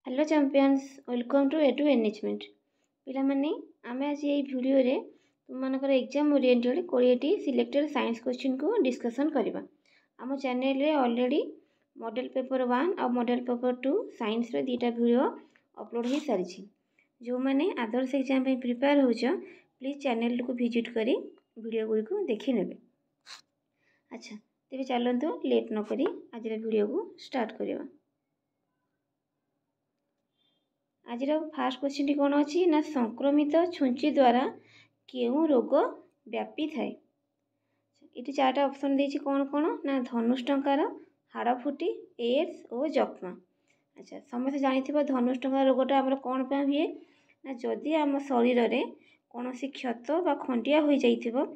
Hello champions welcome to एडु एनएचमेंट पिला माने आमे आज ये वीडियो रे तुम मानकर exam oriented 20 selected science question को डिस्कशन करबा। आम चैनल रे ऑलरेडी मॉडल पेपर 1 और मॉडल पेपर 2 साइंस रे दीटा वीडियो अपलोड हो सारी। जो माने आदर्श एग्जाम पे प्रिपेयर हो प्लीज चैनल को विजिट करी वीडियो गुडी को देखि नेबे। अच्छा तेबे चलंतु लेट न करी आज वीडियो को स्टार्ट करबा। आज फास्ट क्वेश्चन कौन अच्छी ना संक्रमित छुंची द्वारा क्यों रोग व्यापी थाए। ये चार्ट ऑप्शन देछि कौन कौन ना धनुष्टंकार, हाड़फुटी, एड्स और जक्मा। अच्छा समस्त जानी धनुष्टंकार रोगटा आमर कौन पे हुए ना जदि आम शरीर में कौन सी क्षत बा खंडिया हो जाइथिबो,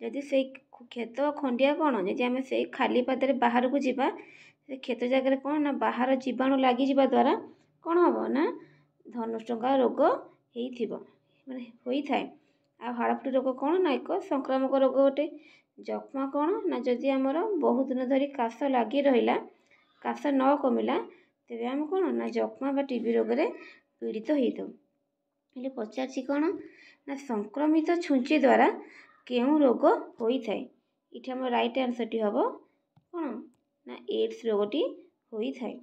जदि से क्षत खंडिया कौन जदि आम से खाली पादरे बाहर को जीवा से क्षत जगह कौन ना बाहर जीवाणु लगी जीवा द्वारा कौन हम ना धनुष्टंकार रोग माने होई थाए। आ हाड़फुटी रोग कौन ना एक संक्रामक रोग गोटे। जक्मा कौन ना जदि आमर बहुत दिन धरी काश लगी रहा काश न कमिला तेरे आम कौन ना जक्मा बा टीबी रोग रे पीड़ित होता। हेले पचार कौन ना संक्रमित छुंची द्वारा क्यों रोग होई थाए। इठी हम राइट आंसर टी हम कौन ना एड्स रोगटी होई थाए।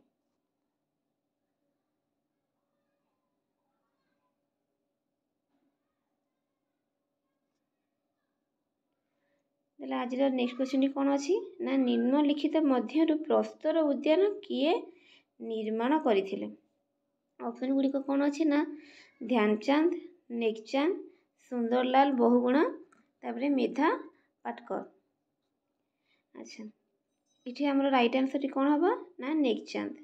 आज नेक्स्ट क्वेश्चन कौन अच्छी ना निम्नलिखित मध्य प्रस्तर उद्यान किए निर्माण करथिले। ऑप्शन गुड़िक कौन अच्छी ना ध्यानचंद, नेकचंद, सुंदरलाल बहुगुणा तापरे मेधा पाटकर। अच्छा इठी हमर राइट आंसर कौन हम ना नेकचंद।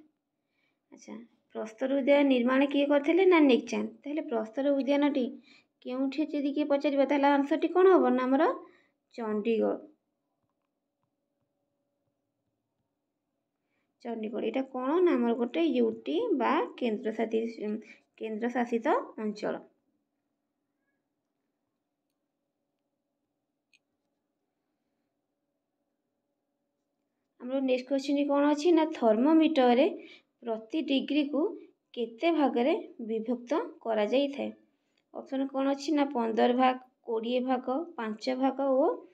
अच्छा प्रस्तर उद्यान निर्माण किए करथिले ना नेकचंद। ताहले प्रस्तर उद्यान टी केउठी जदि किए पचारिबा ताहले आंसर टी कौन हम ना हमर चंडीगढ़। चंडीगढ़ यहाँ कौन ना आमर गोटे यूटी बा केन्द्र शासित अंचल। नेक्स्ट क्वेश्चन कौन अच्छी ना थर्मोमीटर प्रति डिग्री को केते भाग रे विभक्त करा जाई थाए। ऑप्शन कौन अच्छी ना 15 भाग, 20 भाग, 5 भाग और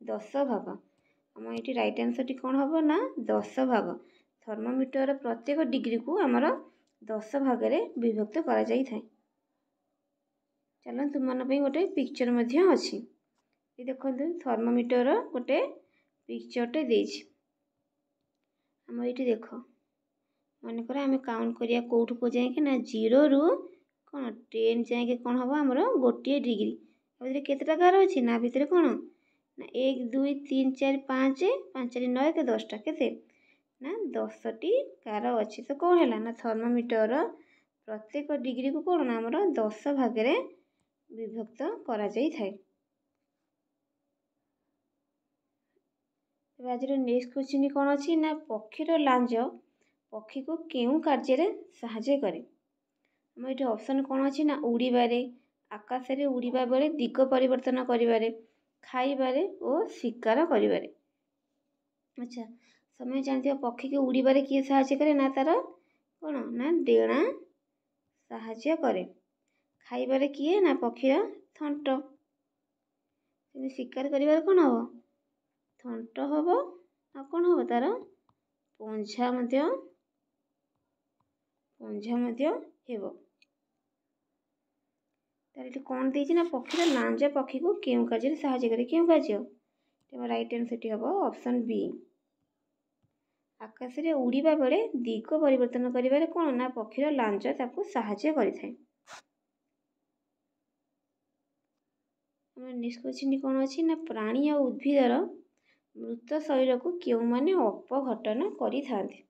10 भाग। आम ये राइट आंसर टी कौन हम ना 10 भाग। थर्मोमीटर प्रत्येक डिग्री को आमर 10 भाग रे विभक्त करा जाई थाए। चलो तुम मन पे गोटे पिक्चर मध्य अच्छी ये देखो थर्मोमीटर गोटे पिक्चरटे देछि। आम ये देख मनकर आम काउंट करिया कौटू को जाए ना 0 रु कौन 10 जाए कौन हम आमर गोटे डिग्री केतेटा गार अच्छी ना भितर कौन ना 1 2 3 4 5 5 9 के 10टा केते ना 10टी गार अच्छी। तो कौन है ना थर्मोमीटर प्रत्येक डिग्री को कौन ना आमर 10 भाग रे विभक्त करा जाई थाए। आज नेक्स्ट क्वेश्चन कौन अच्छी ना पक्षीर लांज पक्षी को केउ कार्य साहाय्य करे। हम ये ऑप्शन कौन अच्छी ना उड़ीबारे, आकाश रे उड़ीबा बेले दिग परिवर्तन करिबारे, खाइबारे और शिकार करिबारे। अच्छा समय जानते पक्षी के उड़ीबारे किए साहाय्य करे ना तार कौन ना डेणा साहाय्य करे। खाइबारे किए ना पक्षीर थंट। शिकार करिबारे कौन हम थंट हम आ कौन हम तार पंझा हेब। तार कौन देछि ना पक्षीर लांज पक्षी को केउ कार्य साहाय्य करे। केउ कार्य राइट आंसर हम ऑप्शन बी। आकाश रे उड़ीबा बेले दिग परिवर्तन करिबारे कौन ना पक्षीर लांज ताकू साहाय्य करिथाए। नेक्स्ट क्वेश्चन कौन अच्छी ना प्राणी और उद्भिदर मृत शरीर को क्यों माने अपघटन करि थांते।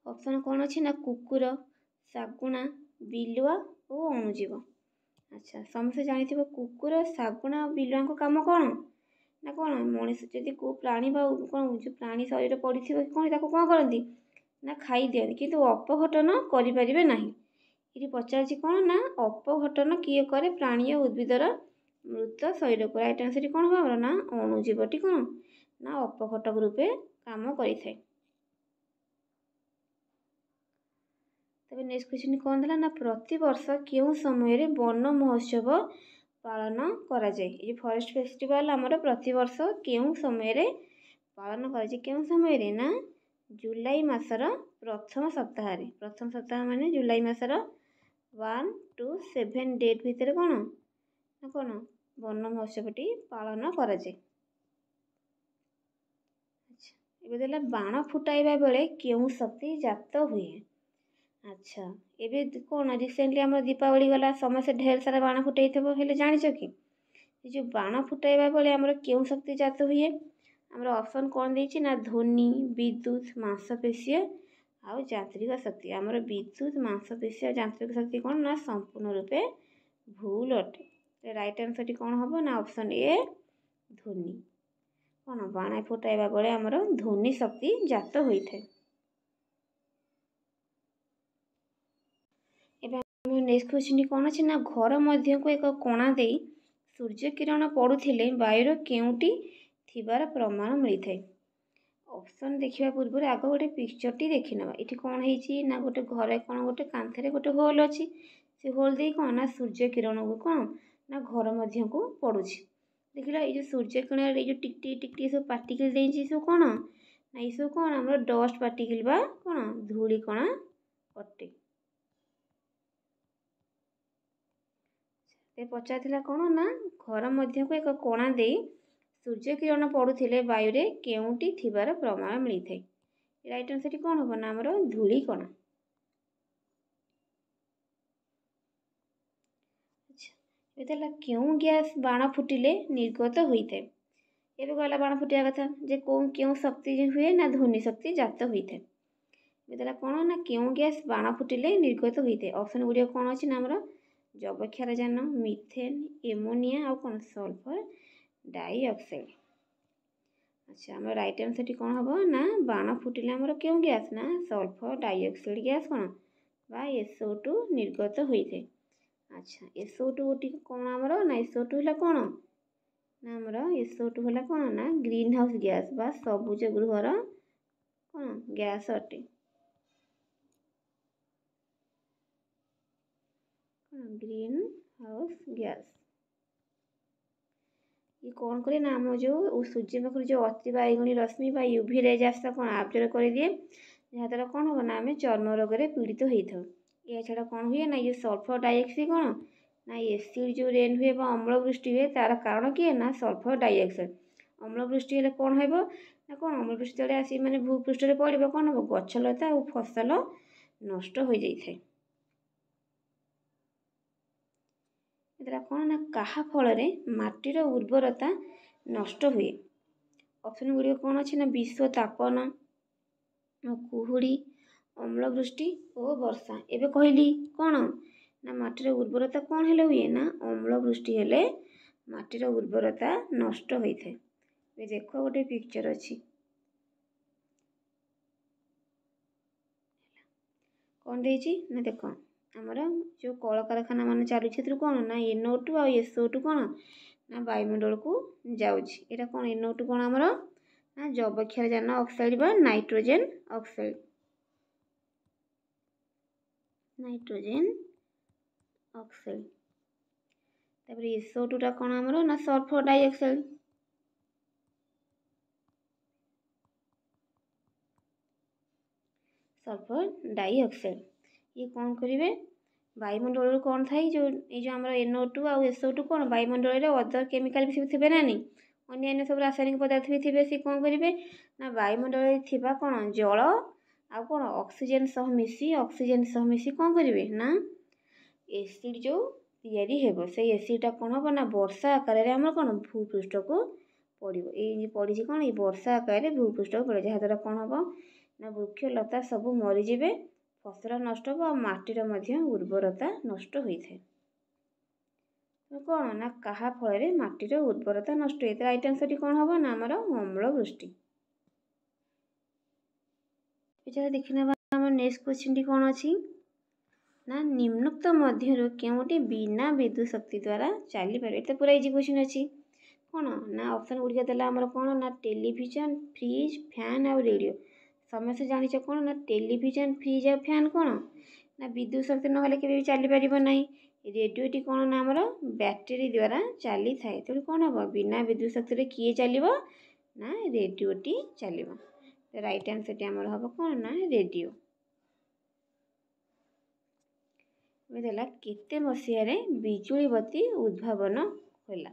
ऑप्शन कौन अच्छी ना कुकुर, शागुणा, बिलुआ और अणुजीव। अच्छा समस्त जानी कुकुर, शागुणा और बिलुआ को काम कौन ना कौन मनीष जदि को प्राणी कौन जो प्राणी शरीर पड़ी कौन ताको कौन करती ना खाई दियंती किंतु अपघटन करें ना। ये पचार कौन ना अपघटन किए करे प्राणी और उद्भिदर मृत शरीर को। राइट आंसर कौन हम ना अणुजीवटी कौन ना अपघटक रूपे काम करि थाए। तेज नेक्स्ट क्वेश्चन कौन था ना प्रतिवर्ष केउं समय वन महोत्सव पालन करा जाए। ये फॉरेस्ट फेस्टिवल आमर प्रतिवर्ष केउं समय पालन करा जाए केउं समय ना जुलाई मासर प्रथम सप्ताह माने जुलाई मासर 1 to 7 डेट भितर कौन ना कौन वन महोत्सवटी पालन करा जाए। अच्छा एबे बाण फुटाइबा बेले केउं शक्ति जात हुए। अच्छा एबे कौन रिसेंटली आम दीपावली गला समस्त ढेर सारा बाण फुटाई थे हेले जानिछ कि जो बाण फुटाइबा बेले आमर केउं शक्ति जात हुए आमर ऑप्शन कौन देछि ना ध्वनि विद्युत मांसपेशीय आउ यांत्रिक शक्ति। आमर विद्युत मांसपेशीय और यांत्रिक शक्ति कौन ना संपूर्ण रूपे भूल अटे। राइट आंसर टी कौन हम ना ऑप्शन ए ध्वनि। कौन बाण फुटाइबा बेले आमर ध्वनि शक्ति जात होइथे। नेक्स्ट क्वेश्चन कौन अच्छे ना घर मध्य को एक कणा दे सूर्य किरण पड़ुथिले वायुर केउटी थिबार प्रमाण मिलता है। ऑप्शन देखा पूर्व आग गोटे पिक्चर टी देखी नवा ये कौन है ना गोटे घरे कौन गोटे कांथरे गोटे होल अच्छी से होल दे कौन ना सूर्य किरण को कौन ना घर मध्य को पड़ुछि। देख लो ये जो सूर्य किरण ये जो टिकटी टिकटी सब पार्टिकल देछि सब कौन ना ये सब कौन हमर डस्ट पार्टिकल बा कौन धूली कणा अटे। पचार कौन ना घर मध्य को एक कणा दे सूर्य किरण पड़ुथिले वायु रे केउटी थिबार प्रमाण मिलता है। राइट आंसर कौन हम ना हमर धूली कणा। अच्छा क्यों गैस बाण फुटिले निर्गत होता है। ये गला बाण फुटिया कथा जे क्यों शक्ति हुए ना ध्वनि शक्ति जात होता है। कौन ना क्यों गैस बाण फुटिले निर्गत होता है। ऑप्शन गुड़िया कौन अच्छी ना हमर जबक्षारजान मिथेन एमोनिया और कौन सल्फर डाइऑक्साइड। अच्छा आम राइट आंसर टी कौन हम ना बाण फुटिले आमर क्यों गैस ना सल्फर डाइऑक्साइड गैस कौन बा SO2 निर्गत होता है। अच्छा SO2 कौन आमर ना SO2 है कौन ना आमर SO2 है कौन ना ग्रीन हाउस गैस बा सबुज गृहर कौन गैस अटे। ग्रीन हाउस गैस ये कौन करे ना आम जो सूर्य पाखर जो अति बाइगणी रश्मि बा यूवी रेज आसा कौन आब्जर्व कर दिए जहाँद्वारा कौन हम ना आम चर्म रोग में पीड़ित होता। यह छाड़ा कौन हुए ना ये सल्फर डाइऑक्साइड कौन ना एसिड जो रेन हुए अम्लवृष्टि हुए तार कारण किए ना सल्फर डाइऑक्साइड। अम्लवृष्टि हेले कौन हो ना कौन अम्लवृष्टि तले आसी माने भूपृष्ठ में पड़ कौन हम गछलता और फसल नष्ट हो जाए। कौन ना कहा फल माटीर उर्वरता नष्ट हुए। ऑप्शन गुड़िक कौन अच्छे ना विश्व तापन कुहुड़ी अम्लवृष्टि और वर्षा। एवं कहली कौन ना माटीर उर्वरता कौन हेले हुए ना अम्लवृष्टि हेले माटीर उर्वरता नष्ट होता है। देख गोटे पिक्चर अच्छी कौन देछि ना देख आमर जो कल कारखाना मान चलुच्छे कौन ना NO2 और SO2 कौन ना वायुमंडल को जाऊँगी। यहाँ कौन NO2 कौन आमर ना जबक्षारजान ऑक्साइड बा नाइट्रोजेन ऑक्साइड तापर SO2 टा कौन आमर ना सल्फर डाइऑक्साइड ये कौन करेंगे वायुमंडल कौन था जो ये आम NO2 और SO2 कौन वायुमंडल अदर केमिकाल भी सब थे ना नहीं अन्य सब रासायनिक पदार्थ भी थे सी कौन करेंगे ना वायुमंडल थी कौन जल आ कौन ऑक्सीजन सह मिसी कौन करेंगे ना एसिड जो तैयारी हेबो से एसिडटा कौन हम ना वर्षा आकार में आम कौन भूपृष्ठ को पड़ो ये पड़ी कौन ये वर्षा आकार भूपृष्ठ को पड़े जहाँद्वारा कौन हम ना वृक्षलता सब मरीजे फसल नष्ट हो माटीर उर्वरता नष्ट होता है। कौन ना कहा फल माटीर उर्वरता नष्ट होता है। राइट आंसर कौन हम ना आमर अम्लवृष्टि। देखना आम नेक्स्ट क्वेश्चन टी कौन अच्छी ना निम्नोक्त मध्य केउटी बिना विद्युत शक्ति द्वारा चली पारे। तो पूरा इजी क्वेश्चन अच्छी कौन ना ऑप्शन गुड़िक देला आमर कौन ना टेलीविजन फ्रिज फैन और रेडियो। समस्त जानिछ कौन ना टेलीविजन फ्रिज और फैन कौन ନା ବିଦ୍ୟୁତ ଶକ୍ତି ନହେଲେ କେବେ ବି ଚାଲିପାରିବ ନାହିଁ। ରେଡ଼ିଓଟି କ'ଣ ନା ଆମର ବ୍ୟାଟେରୀ ଦ୍ୱାରା ଚାଲିଥାଏ। ତେଣୁ କ'ଣ ହେବ, ବିନା ବିଦ୍ୟୁତ ଶକ୍ତିରେ କିଏ ଚାଲିବ ନା ରେଡ଼ିଓଟି ଚାଲିବ। ରାଇଟ୍ ଆନ୍ସରଟି ଆମର ହେବ କ'ଣ ନା ରେଡ଼ିଓ। ଏବେ ଦେଲା କେତେ ମସିହାରେ ବିଜୁଳି ବତୀ ଉଦ୍ଭାବନ ହେଲା।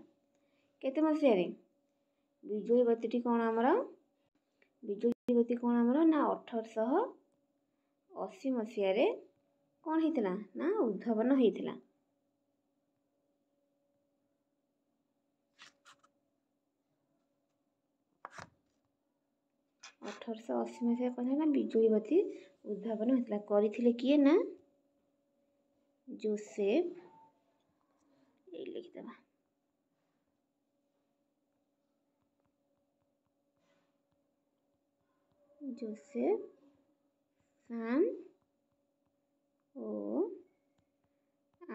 କେତେ ମସିହାରେ ବିଜୁଳି ବତୀଟି କ'ଣ ଆମର ନା 1880 ମସିହାରେ କ'ଣ ହେଇଥିଲା ନା ଉଦ୍ଭାବନ ହେଇଥିଲା। 1880 ମସିହାରେ କ'ଣ ହେଲା ନା ବିଜୁଳି ବତୀ ଉଦ୍ଭାବନ ହେଇଥିଲା। କରିଥିଲେ କିଏ ନା ଯୋସେଫ, ଏଇ ଲେଖିଦେବା, ଯୋସେଫ ସାମ୍ ଓ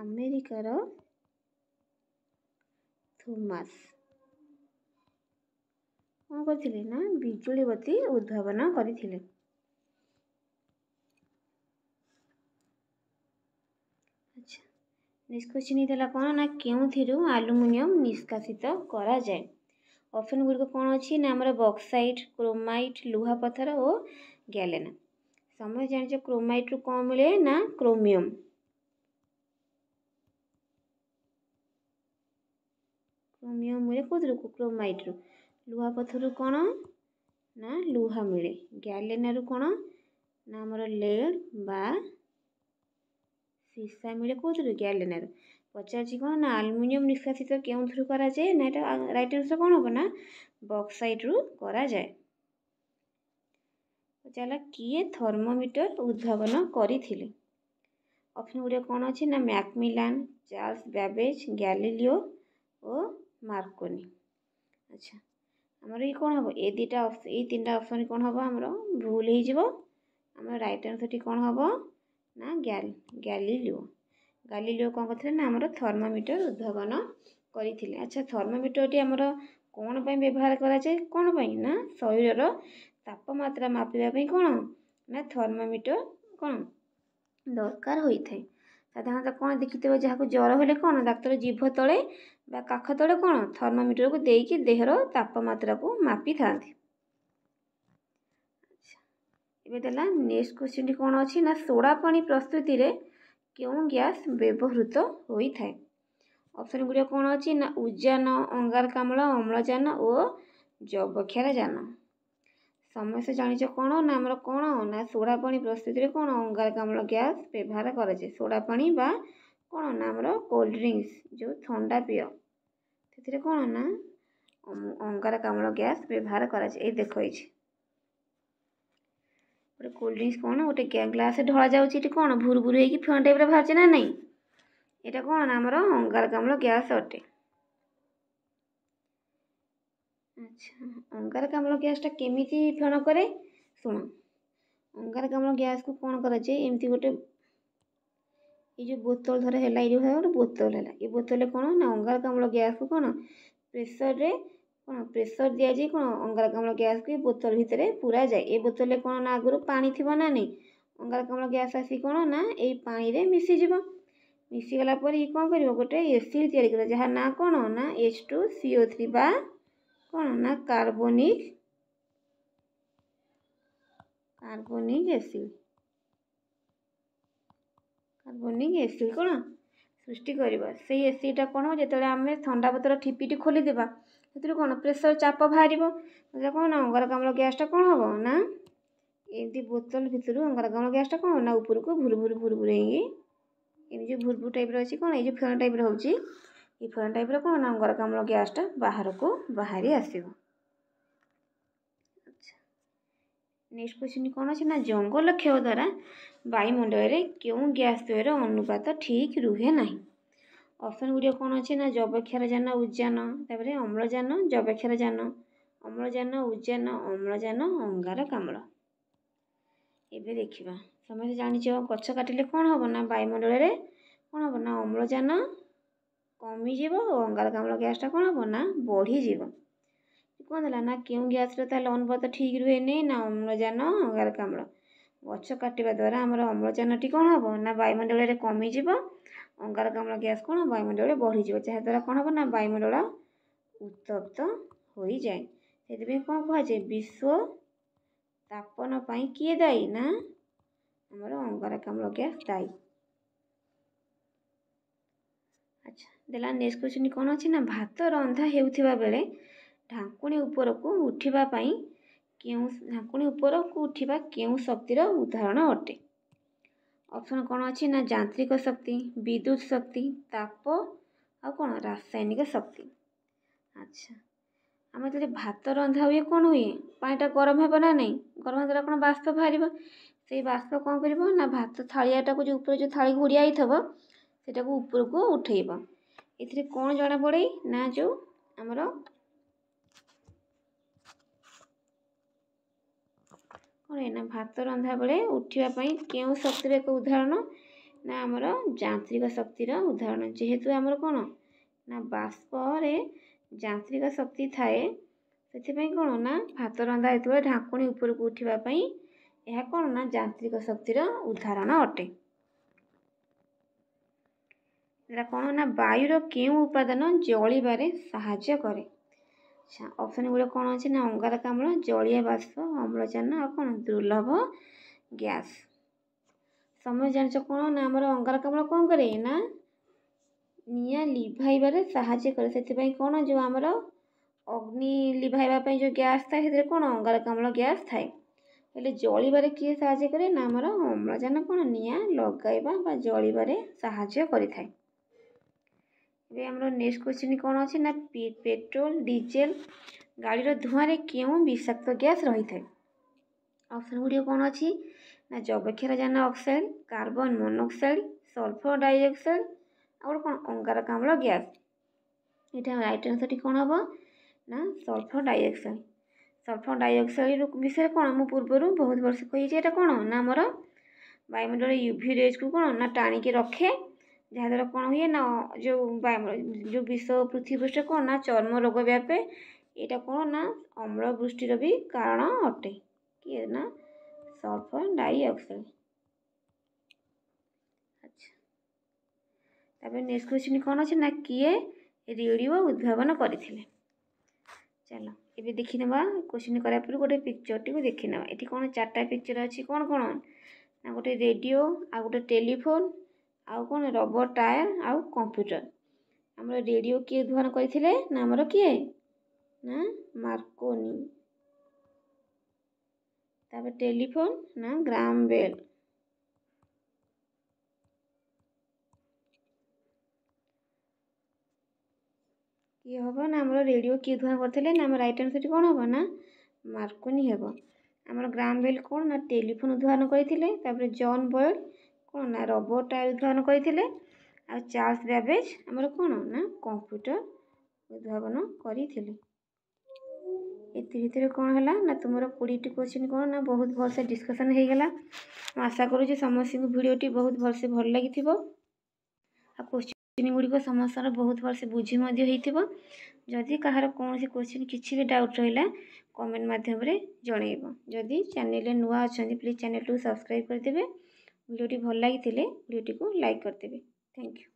ଆମେରିକାର ଥୋମାସ କ'ଣ କରିଥିଲେ ନା ବିଜୁଳି ବତୀ ଉଦ୍ଭାବନ କରିଥିଲେ। ଆଚ୍ଛା, ନେକ୍ସଟ କ୍ୱେଶ୍ଚିନ୍ ହେଇଥିଲା କ'ଣ ନା କେଉଁଥିରୁ ଆଲୁମିନିୟମ ନିଷ୍କାସିତ କରାଯାଏ। ଅପସନ୍ ଗୁଡ଼ିକ କ'ଣ ଅଛି ନା ଆମର ବକ୍ସାଇଟ୍, କ୍ରୋମାଇଟ୍, ଲୁହା ପଥର ଓ ଗ୍ୟାଲେନା। ସମସ୍ତେ ଜାଣିଛ କ୍ରୋମାଇଟ୍ରୁ କ'ଣ ମିଳେ ନା କ୍ରୋମିୟମ। କ୍ରୋମିୟମ ମିଳେ କେଉଁଥିରୁ କ୍ରୋମାଇଟ୍ରୁ। ଲୁହା ପଥରରୁ କ'ଣ ନା ଲୁହା ମିଳେ। ଗ୍ୟାଲେନାରୁ କ'ଣ ନା ଆମର ଲେଡ୍ ବା ସୀସା ମିଳେ କେଉଁଥିରୁ ଗ୍ୟାଲେନାରୁ। ପଚାରିଛି କ'ଣ ନା ଆଲୁମିନିୟମ ନିଷ୍କାସିତ କେଉଁଥିରୁ କରାଯାଏ ନା ଏଇଟା ରାଇଟ୍ ଆନ୍ସର କ'ଣ ହେବ ନା ବକ୍ସାଇଟ୍ରୁ କରାଯାଏ। ପଚାରିଲା କିଏ ଥର୍ମୋମିଟର ଉଦ୍ଭାବନ କରିଥିଲେ। ଅପସନ୍ ଗୁଡ଼ିକ କ'ଣ ଅଛି ନା ମ୍ୟାକମିଲାନ, ଚାର୍ଲସ ବ୍ୟାବେଜ, ଗ୍ୟାଲିଲିଓ ଓ ମାର୍କୋନି। ଆଚ୍ଛା, ଆମର ଏଇ କ'ଣ ହେବ ଏଇ ତିନିଟା ଅପସନ୍ କ'ଣ ହେବ ଆମର ଭୁଲ ହେଇଯିବ। ଆମର ରାଇଟ୍ ଆନ୍ସରଟି କ'ଣ ହେବ ନା ଗ୍ୟାଲିଲିଓ। ଗ୍ୟାଲିଲିଓ କ'ଣ କରିଥିଲେ ନା ଆମର ଥର୍ମୋମିଟର ଉଦ୍ଭାବନ କରିଥିଲେ। ଆଚ୍ଛା, ଥର୍ମୋମିଟରଟି ଆମର କ'ଣ ପାଇଁ ବ୍ୟବହାର କରାଯାଏ। କ'ଣ ପାଇଁ ନା ଶରୀରର ତାପମାତ୍ରା ମାପିବା ପାଇଁ କ'ଣ ନା ଥର୍ମୋମିଟର କ'ଣ ଦରକାର ହୋଇଥାଏ। ସାଧାରଣତଃ କ'ଣ ଦେଖିଥିବ ଯାହାକୁ ଜ୍ୱର ହେଲେ କ'ଣ ଡାକ୍ତର ଜିଭ ତଳେ ବା କାଖ ତଳେ କ'ଣ ଥର୍ମୋମିଟରକୁ ଦେଇକି ଦେହର ତାପମାତ୍ରାକୁ ମାପିଥାନ୍ତି। ଏବେ ଦେଲା ନେକ୍ସଟ କ୍ୱେଶ୍ଚିନ୍ଟି କ'ଣ ଅଛି ନା ସୋଡ଼ା ପାଣି ପ୍ରସ୍ତୁତିରେ କେଉଁ ଗ୍ୟାସ୍ ବ୍ୟବହୃତ ହୋଇଥାଏ। ଅପସନ୍ ଗୁଡ଼ିକ କ'ଣ ଅଛି ନା ଉଜାନ, ଅଙ୍ଗାରକାମ୍ଳ, ଅମ୍ଳଜାନ ଓ ଯବକ୍ଷାରଜାନ। ସମସ୍ତେ ଜାଣିଛ କ'ଣ ନା ଆମର କ'ଣ ନା ସୋଡ଼ା ପାଣି ପ୍ରସ୍ତୁତିରେ କ'ଣ ଅଙ୍ଗାରକାମ୍ଳ ଗ୍ୟାସ୍ ବ୍ୟବହାର କରାଯାଏ। ସୋଡ଼ା ପାଣି ବା କ'ଣ ନା ଆମର କୋଲ୍ଡ ଡ୍ରିଙ୍କସ୍ ଯେଉଁ ଥଣ୍ଡା ପିଅ ସେଥିରେ କ'ଣ ନା ଅଙ୍ଗାରକାମ୍ଳ ଗ୍ୟାସ୍ ବ୍ୟବହାର କରାଯାଏ। ଏଇ ଦେଖ ହେଇଛି ଗୋଟେ କୋଲ୍ଡ ଡ୍ରିଙ୍କସ୍ କ'ଣ ଗୋଟେ ଗ୍ଲାସରେ ଢଳା ଯାଉଛି। ଏଠି କ'ଣ ଭୁରୁ ଭୁରୁ ହେଇକି ଫେଣ ଟାଇପ୍ର ବାହାରିଛି ନା ନାହିଁ। ଏଇଟା କ'ଣ ନା ଆମର ଅଙ୍ଗାରକାମ୍ଳ ଗ୍ୟାସ୍ ଅଟେ। ଆଚ୍ଛା, ଅଙ୍ଗାରକାମ୍ଳ ଗ୍ୟାସ୍ଟା କେମିତି ଫେଣ କରେ ଶୁଣ। ଅଙ୍ଗାରକାମ୍ଳ ଗ୍ୟାସ୍କୁ କ'ଣ କରାଯାଏ ଏମିତି ଗୋଟେ ଏଇ ଯେଉଁ ବୋତଲ ଧର ହେଲା ଏଇ ଯେଉଁ ଗୋଟେ ବୋତଲ ହେଲା ଏ ବୋତଲରେ କ'ଣ ନା ଅଙ୍ଗାରକାମ୍ଳ ଗ୍ୟାସ୍କୁ କ'ଣ ପ୍ରେସରରେ କ'ଣ ପ୍ରେସର ଦିଆଯାଇ କ'ଣ ଅଙ୍ଗାରକାମ୍ଳ ଗ୍ୟାସ୍କୁ ଏ ବୋତଲ ଭିତରେ ପୁରାଯାଏ। ଏ ବୋତଲରେ କ'ଣ ନା ଆଗରୁ ପାଣି ଥିବ ନା ନାହିଁ। ଅଙ୍ଗାରକାମ୍ଳ ଗ୍ୟାସ୍ ଆସି କ'ଣ ନା ଏଇ ପାଣିରେ ମିଶିଯିବ। ମିଶିଗଲା ପରେ ଇଏ କ'ଣ କରିବ ଗୋଟେ ଏସିଡ୍ ତିଆରି କରିବ ଯାହା ନାଁ କ'ଣ ନା H2CO3 ବା କ'ଣ ନା କାର୍ବୋନିକ ଏସିଡ୍ କ'ଣ ସୃଷ୍ଟି କରିବ। ସେଇ ଏସିଡ୍ଟା କ'ଣ ହେବ ଯେତେବେଳେ ଆମେ ଥଣ୍ଡା ବୋତଲ ଠିପିଟି ଖୋଲିଦେବା ସେଥିରୁ କ'ଣ ପ୍ରେସର ଚାପ ବାହାରିବ। କ'ଣ ନା ଅଙ୍ଗାରକାମ୍ଳ ଗ୍ୟାସ୍ଟା କ'ଣ ହେବ ନା ଏମିତି ବୋତଲ ଭିତରୁ ଅଙ୍ଗାରକାମ୍ଳ ଗ୍ୟାସ୍ଟା କ'ଣ ନା ଉପରକୁ ଭୁରୁ ଭୁରୁ ହେଇକି ଏମିତି ଯେଉଁ ଭୁରୁ ଭୁରୁ ଟାଇପ୍ର ଅଛି କ'ଣ ଏଇ ଯେଉଁ ଫେଣ ଟାଇପ୍ର ହେଉଛି ଏଇ ଫେଣ ଟାଇପ୍ର କ'ଣ ନା ଅଙ୍ଗାରକାମ୍ଳ ଗ୍ୟାସ୍ଟା ବାହାରକୁ ବାହାରି ଆସିବ। ଆଚ୍ଛା, ନେକ୍ସଟ କ୍ୱେଶ୍ଚିନ୍ କ'ଣ ଅଛି ନା ଜଙ୍ଗଲ କ୍ଷୟ ଦ୍ୱାରା ବାୟୁମଣ୍ଡଳରେ କେଉଁ ଗ୍ୟାସ୍ ଦ୍ୱୟର ଅନୁପାତ ଠିକ୍ ରୁହେ ନାହିଁ। ଅପସନ୍ ଗୁଡ଼ିକ କ'ଣ ଅଛି ନା ଯବକ୍ଷାରଜାନ, ଉଜାନ, ତାପରେ ଅମ୍ଳଜାନ, ଯବକ୍ଷାରଜାନ, ଅମ୍ଳଜାନ, ଉଜାନ, ଅମ୍ଳଜାନ, ଅଙ୍ଗାରକାମ୍ଳ। ଏବେ ଦେଖିବା ସମସ୍ତେ ଜାଣିଛ ଗଛ କାଟିଲେ କ'ଣ ହେବ ନା ବାୟୁମଣ୍ଡଳରେ କ'ଣ ହେବ ନା ଅମ୍ଳଜାନ କମିଯିବ ଓ ଅଙ୍ଗାରକାମ୍ଳ ଗ୍ୟାସ୍ଟା କ'ଣ ହେବ ନା ବଢ଼ିଯିବ। କ'ଣ ହେଲା ନା କେଉଁ ଗ୍ୟାସ୍ର ତାହେଲେ ଅନୁପାତ ଠିକ୍ ରୁହେନି ନା ଅମ୍ଳଜାନ, ଅଙ୍ଗାରକାମ୍ଳ। गछ काटिबा द्वारा आमर अम्लजानटी कौन हम ना वायुमंडल में कमिज अंगारकाम्ल गैस कौन वायुमंडल बढ़ीज जहाँद्वारा कौन हम ना वायुमंडल उत्तप्त हो जाए से कौन कहुए विश्व तापन पाई किए दायी ना आमर अंगारकाम्ल गैस दायी। अच्छा देला नेक्स्ट क्वेश्चन कौन अच्छी ना भात रंधा होउथिबा बेले ढांकुणी ऊपर को उठिबा पाई केउ ढांकुणी ऊपर को उठिबा केउ शक्तिर उदाहरण अटे। ऑप्शन कौन अच्छी ना यांत्रिक शक्ति विद्युत शक्ति ताप आ कौन रासायनिक शक्ति। अच्छा आम जो भात रंधा हुए कौन हुए पानीटा गरम हे ना नहीं गरम द्वारा कौन बाष्प बाहर से बाष्प कौन कर ना भात थालियाटा को जो ऊपर जो थाली घोड़िया सेटा को ऊपर को उठेब ए कौन जना पड़े ना जो आमर कौन है ना भात रंधा बेले उठापी क्यों शक्तिर एक उदाहरण ना आमर यांत्रिक शक्तिर उदाहरण जेहेतु आमर कौन ना बाष्प यांत्रिक शक्ति थाए से कौन ना भात रंधा होता ढांकुणी ऊपर को उठापी यह कौन ना यांत्रिक शक्तिर उदाहरण अटे। कौन ना वायुर क्यों उपादान जलिबारे साहाय्य करे। अच्छा ऑप्शन गुड़ा कौन अच्छे ना अंगारकाम्ल जलीय बाष्प अम्लजान और कौन दुर्लभ गैस। समय जान कौन ना आमर अंगारकाम्ल कौन करे ना निया लिभाइबारे साहाय्य करे से कौन जो आमर अग्नि लिभाइबा जो गैस थाए से कौन अंगारकाम्ल गैस थाए हेले जलिबारे किए साहाय्य करे ना आमर अम्लजान कौन निया लगाइबा जलिबारे साहाय्य करिथाए। नेक्स्ट क्वेश्चन कौन अच्छे ना पेट्रोल डीजेल गाड़ी धुआं क्यों विषाक्त गैस रही है। ऑप्शन गुड़िक कौन अच्छी ना जबक्षारजान oxide carbon monoxide sulphur dioxide और कौन अंगारकाम्ल गैस ये राइट आंसर कौन हम ना सल्फर डाइऑक्साइड। सल्फर डाइऑक्साइड विषय कौन मुझे पूर्व बहुत वर्ष कही कौन ना आमर वायुमंडल यूवी रेज को कौन ना टाणिकी रखे जहाँद्वारा कौन हुए ना जो विश्व पृथ्वी पृष्ठ कौन ना चर्म रोग व्यापे यहाँ कौन ना अम्ल वृष्टिर भी कारण अटे किए ना सल्फर डाइऑक्साइड। अच्छा नेक्स्ट क्वेश्चन कौन अच्छे ना किए रेडियो उद्भावन करथिले। चलो ये देखी ना क्वेश्चन करा पूर्व गोटे पिक्चर टी देखी ना ये कौन चार्टा पिक्चर अच्छी कौन कौन ना गोटे रेडियो आ गोटे टेलीफोन आउ कौन रबर टायर आउ कंप्यूटर आमर रेडियो किए उद्भावन करथिले ना आमर किए ना मार्कोनी तापर टेलीफोन ना ग्राहम बेल। किए हम ना आमर रेडियो किए उद्भावन करथिले ना आमर राइट आंसर कौन हम ना मार्कोनी हम। आमर ग्राहम बेल कौन ना टेलीफोन उद्भावन करथिले तापर जॉन बॉयड कौन ना रबर टायर उद्भावन करथिले आ चार्ल्स बैबेज आमर कौन ना कंप्यूटर उद्भावन करथिले। ये कौन है ना तुम 20 क्वेश्चन कौन ना बहुत भल से डिस्कसन हो गला। आशा करूँ समस्त भिडियोटी बहुत भल से भल लगी क्वेश्चन गुड़िक समस्त बहुत भल से बुझी जदि कहार कौन क्वेश्चन किसी भी डाउट रहा कमेंट मध्यम जनइब जदि चैनल नुआ अच्छा प्लीज चैनल को सब्सक्राइब करदे भिडियोटी भल लगी भिडियोटी को लाइक करदे। Thank you.